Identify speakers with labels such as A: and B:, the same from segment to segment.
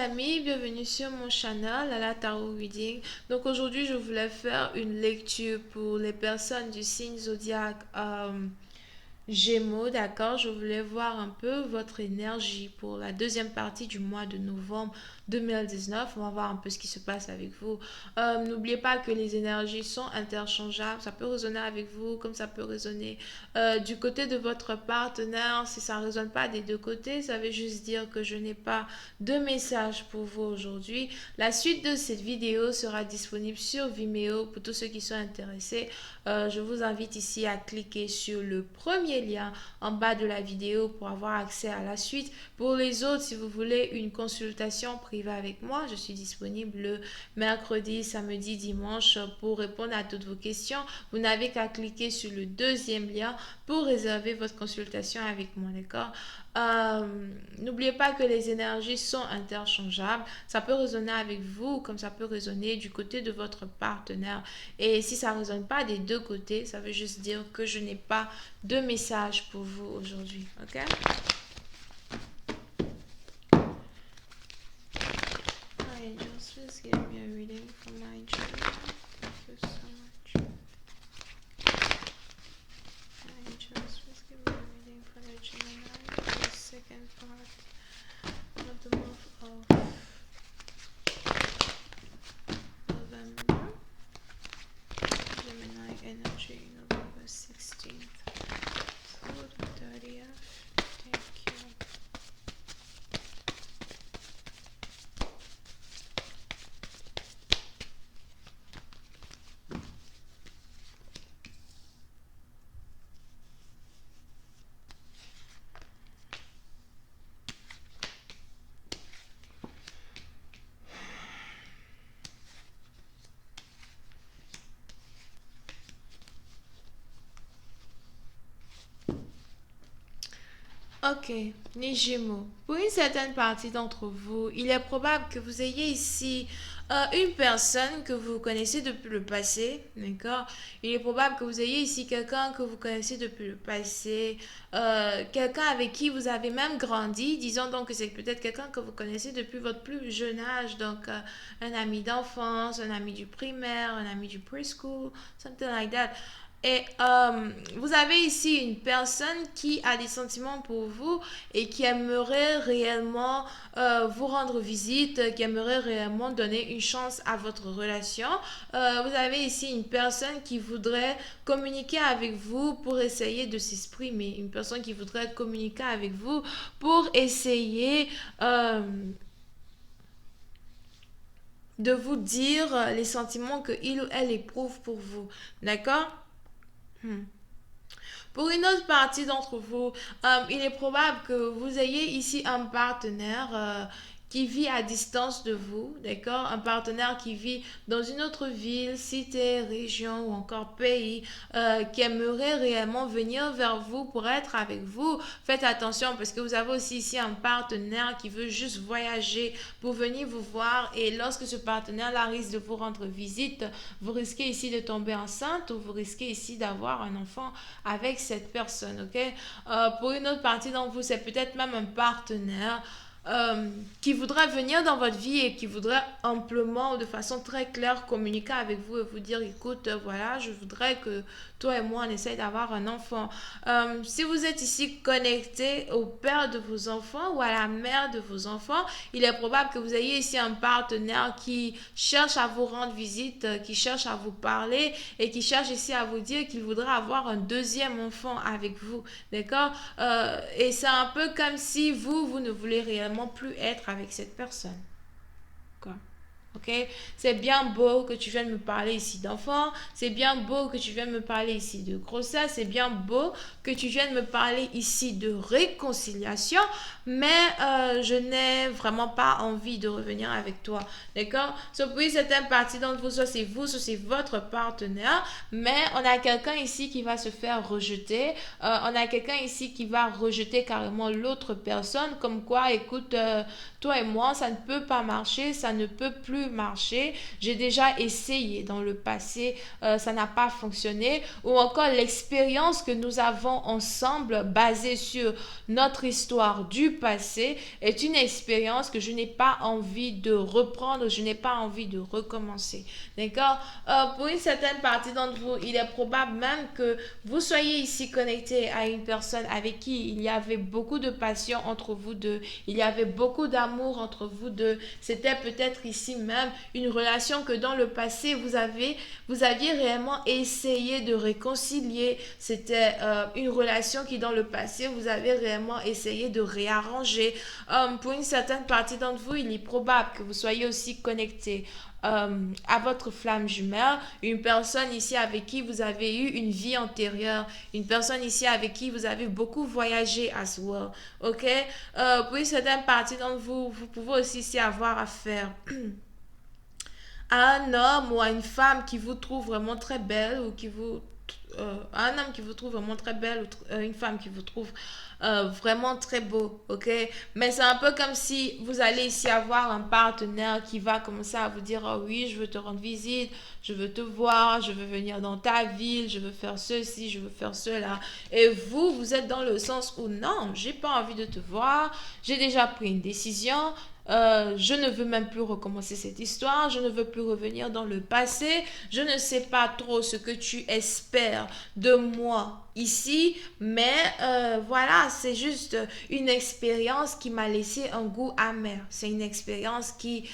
A: amis, bienvenue sur mon channel la Tarot Reading. Donc aujourd'hui je voulais faire une lecture pour les personnes du signe zodiaque Gémeaux, d'accord? Je voulais voir un peu votre énergie pour la deuxième partie du mois de novembre 2019. On va voir un peu ce qui se passe avec vous. N'oubliez pas que les énergies sont interchangeables. Ça peut résonner avec vous comme ça peut résonner du côté de votre partenaire. Si ça ne résonne pas des deux côtés, ça veut juste dire que je n'ai pas de message pour vous aujourd'hui. La suite de cette vidéo sera disponible sur Vimeo pour tous ceux qui sont intéressés. Je vous invite ici à cliquer sur le premier lien en bas de la vidéo pour avoir accès à la suite. Pour les autres, si vous voulez une consultation privée avec moi, je suis disponible le mercredi, samedi, dimanche pour répondre à toutes vos questions. Vous n'avez qu'à cliquer sur le deuxième lien pour réserver votre consultation avec moi, d'accord? N'oubliez pas que les énergies sont interchangeables. Ça peut résonner avec vous comme ça peut résonner du côté de votre partenaire. Et si ça ne résonne pas des deux côtés, ça veut juste dire que je n'ai pas de message pour vous aujourd'hui. Ok? Hi, angels, please give me a reading for my children. Thank you so much. Hi, angels, please give me a reading for the Gemini, the second part of the month of November. Gemini energy, November 16th through the 30th. Thank you. Ok, les Gémeaux. Pour une certaine partie d'entre vous, il est probable que vous ayez ici une personne que vous connaissez depuis le passé, d'accord? Il est probable que vous ayez ici quelqu'un que vous connaissez depuis le passé, quelqu'un avec qui vous avez même grandi. Disons donc que c'est peut-être quelqu'un que vous connaissez depuis votre plus jeune âge, donc un ami d'enfance, un ami du primaire, un ami du preschool, something like that. Et vous avez ici une personne qui a des sentiments pour vous et qui aimerait réellement vous rendre visite, qui aimerait réellement donner une chance à votre relation. Vous avez ici une personne qui voudrait communiquer avec vous pour essayer de s'exprimer. Une personne qui voudrait communiquer avec vous pour essayer de vous dire les sentiments que il ou elle éprouve pour vous. D'accord? Pour une autre partie d'entre vous, il est probable que vous ayez ici un partenaire qui vit à distance de vous, d'accord? Un partenaire qui vit dans une autre ville, cité, région ou encore pays, qui aimerait réellement venir vers vous pour être avec vous. Faites attention parce que vous avez aussi ici un partenaire qui veut juste voyager pour venir vous voir et lorsque ce partenaire-là risque de vous rendre visite, vous risquez ici de tomber enceinte ou vous risquez ici d'avoir un enfant avec cette personne, ok? Pour une autre partie d'entre vous, c'est peut-être même un partenaire qui voudrait venir dans votre vie et qui voudrait amplement, de façon très claire, communiquer avec vous et vous dire, écoute, voilà, je voudrais que toi et moi, on essaye d'avoir un enfant. Si vous êtes ici connecté au père de vos enfants ou à la mère de vos enfants, il est probable que vous ayez ici un partenaire qui cherche à vous rendre visite, qui cherche à vous parler et qui cherche ici à vous dire qu'il voudrait avoir un deuxième enfant avec vous. D'accord? Et c'est un peu comme si vous ne voulez réellement plus être avec cette personne. Quoi? Ok, c'est bien beau que tu viennes me parler ici d'enfants, c'est bien beau que tu viennes me parler ici de grossesse, c'est bien beau que tu viennes me parler ici de réconciliation, mais je n'ai vraiment pas envie de revenir avec toi, d'accord? So, oui, certaines parties d'entre vous, soit c'est votre partenaire, mais on a quelqu'un ici qui va se faire rejeter, on a quelqu'un ici qui va rejeter carrément l'autre personne, comme quoi, écoute, toi et moi, ça ne peut pas marcher, ça ne peut plus plus marché, j'ai déjà essayé dans le passé, ça n'a pas fonctionné, ou encore l'expérience que nous avons ensemble basée sur notre histoire du passé est une expérience que je n'ai pas envie de reprendre, je n'ai pas envie de recommencer. D'accord? Pour une certaine partie d'entre vous, il est probable même que vous soyez ici connecté à une personne avec qui il y avait beaucoup de passion entre vous deux, il y avait beaucoup d'amour entre vous deux. C'était peut-être ici même une relation que dans le passé vous aviez réellement essayé de réconcilier. C'était une relation qui dans le passé vous avez réellement essayé de réarranger. Pour une certaine partie d'entre vous, il est probable que vous soyez aussi connecté à votre flamme jumelle, une personne ici avec qui vous avez eu une vie antérieure, une personne ici avec qui vous avez beaucoup voyagé as well, ok? Pour une certaine partie d'entre vous, vous pouvez aussi ici avoir affaire à un homme ou à une femme qui vous trouve vraiment très belle ou qui vous un homme qui vous trouve vraiment très belle ou une femme qui vous trouve vraiment très beau, ok? Mais c'est un peu comme si vous allez ici avoir un partenaire qui va commencer à vous dire, oh oui, je veux te rendre visite, je veux te voir, je veux venir dans ta ville, je veux faire ceci, je veux faire cela. Et vous, vous êtes dans le sens où non, j'ai pas envie de te voir, j'ai déjà pris une décision, je ne veux même plus recommencer cette histoire, je ne veux plus revenir dans le passé, je ne sais pas trop ce que tu espères de moi ici, mais voilà, c'est juste une expérience qui m'a laissé un goût amer. C'est une expérience qui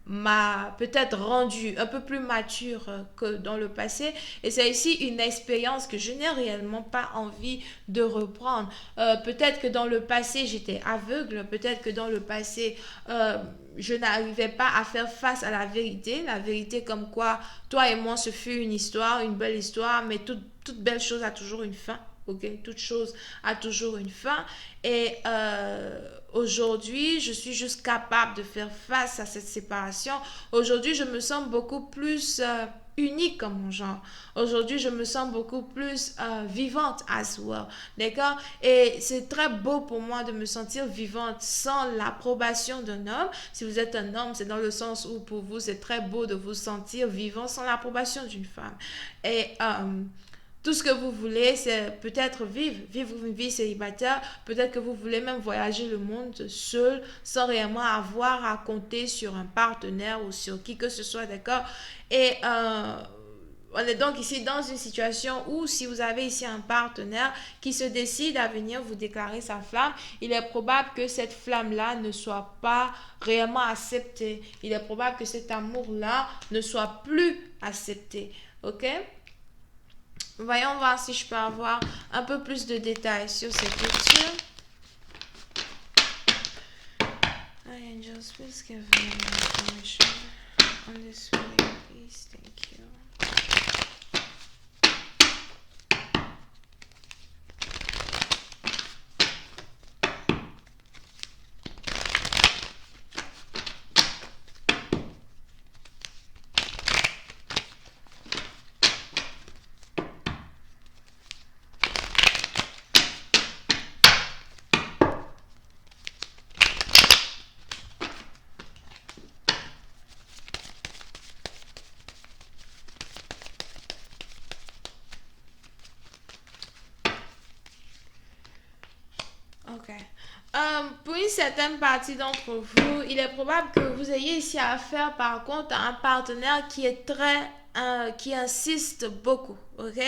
A: m'a peut-être rendu un peu plus mature que dans le passé. Et c'est ici une expérience que je n'ai réellement pas envie de reprendre. Peut-être que dans le passé, j'étais aveugle. Peut-être que dans le passé, je n'arrivais pas à faire face à la vérité. La vérité comme quoi, toi et moi, ce fut une histoire, une belle histoire, mais toute belle chose a toujours une fin. Ok, toute chose a toujours une fin. Et aujourd'hui, je suis juste capable de faire face à cette séparation. Aujourd'hui, je me sens beaucoup plus unique comme mon genre. Aujourd'hui, je me sens beaucoup plus vivante as well. D'accord? Et c'est très beau pour moi de me sentir vivante sans l'approbation d'un homme. Si vous êtes un homme, c'est dans le sens où pour vous, c'est très beau de vous sentir vivant sans l'approbation d'une femme. Et tout ce que vous voulez, c'est peut-être vivre une vie célibataire. Peut-être que vous voulez même voyager le monde seul, sans réellement avoir à compter sur un partenaire ou sur qui que ce soit, d'accord? Et on est donc ici dans une situation où si vous avez ici un partenaire qui se décide à venir vous déclarer sa flamme, il est probable que cette flamme-là ne soit pas réellement acceptée. Il est probable que cet amour-là ne soit plus accepté. Ok? Voyons voir si je peux avoir un peu plus de détails sur cette lecture. Hi angels, please give me information on this reading, please. Thank you. Ok. Pour une certaine partie d'entre vous, il est probable que vous ayez ici affaire par contre à un partenaire qui est qui insiste beaucoup, ok?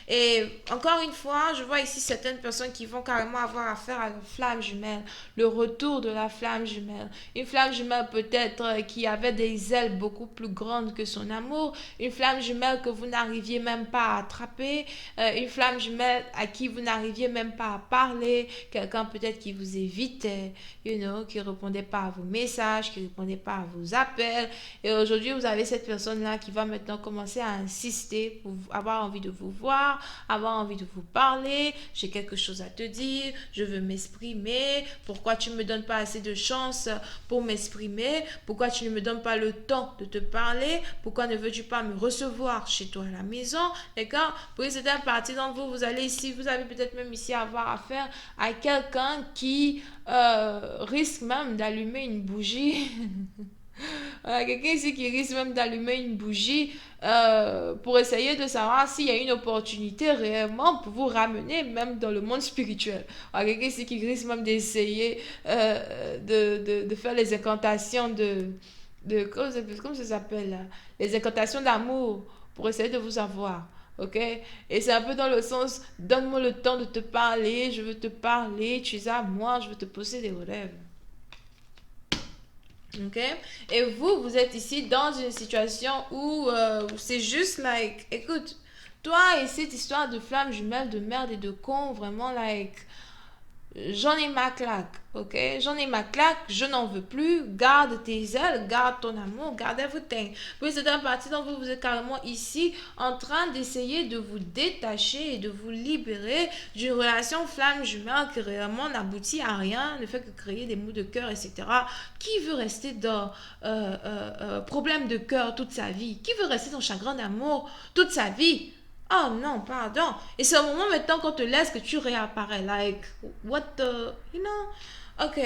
A: Et encore une fois, je vois ici certaines personnes qui vont carrément avoir affaire à la flamme jumelle, le retour de la flamme jumelle. Une flamme jumelle peut-être qui avait des ailes beaucoup plus grandes que son amour, une flamme jumelle que vous n'arriviez même pas à attraper, une flamme jumelle à qui vous n'arriviez même pas à parler, quelqu'un peut-être qui vous évitait, qui ne répondait pas à vos messages, qui ne répondait pas à vos appels. Et aujourd'hui, vous avez cette personne-là qui va maintenant commencer à insister pour avoir envie de vous voir, avoir envie de vous parler. J'ai quelque chose à te dire, je veux m'exprimer. Pourquoi tu ne me donnes pas assez de chance pour m'exprimer? Pourquoi tu ne me donnes pas le temps de te parler? Pourquoi ne veux-tu pas me recevoir chez toi à la maison? D'accord? Pour une certaine partie d'entre vous, vous allez ici, vous avez peut-être même ici avoir affaire à quelqu'un qui risque même d'allumer une bougie Voilà, quelqu'un ici qui risque même d'allumer une bougie pour essayer de savoir s'il y a une opportunité réellement pour vous ramener même dans le monde spirituel. Voilà, quelqu'un ici qui risque même d'essayer de faire les incantations comment ça s'appelle là? Les incantations d'amour pour essayer de vous avoir. Ok? Et c'est un peu dans le sens, donne-moi le temps de te parler, je veux te parler, tu es à moi, je veux te poser des rêves. Ok? Et vous êtes ici dans une situation où c'est juste like, écoute, toi et cette histoire de flamme jumelle, de merde et de con, vraiment like, j'en ai ma claque, ok? J'en ai ma claque, je n'en veux plus. Garde tes ailes, garde ton amour, garde everything. Puis c'est un parti dont vous êtes carrément ici en train d'essayer de vous détacher et de vous libérer d'une relation flamme jumelle qui réellement n'aboutit à rien, ne fait que créer des maux de cœur, etc. Qui veut rester dans problème de cœur toute sa vie? Qui veut rester dans chagrin d'amour toute sa vie? Oh non, pardon. Et c'est au moment maintenant qu'on te laisse que tu réapparais. Like, what the, you know? Ok.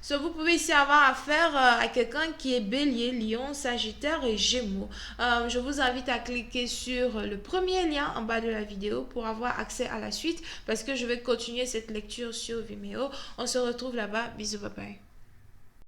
A: So, vous pouvez ici avoir affaire à quelqu'un qui est bélier, lion, sagittaire et gémeaux. Je vous invite à cliquer sur le premier lien en bas de la vidéo pour avoir accès à la suite parce que je vais continuer cette lecture sur Vimeo. On se retrouve là-bas. Bisous, bye bye.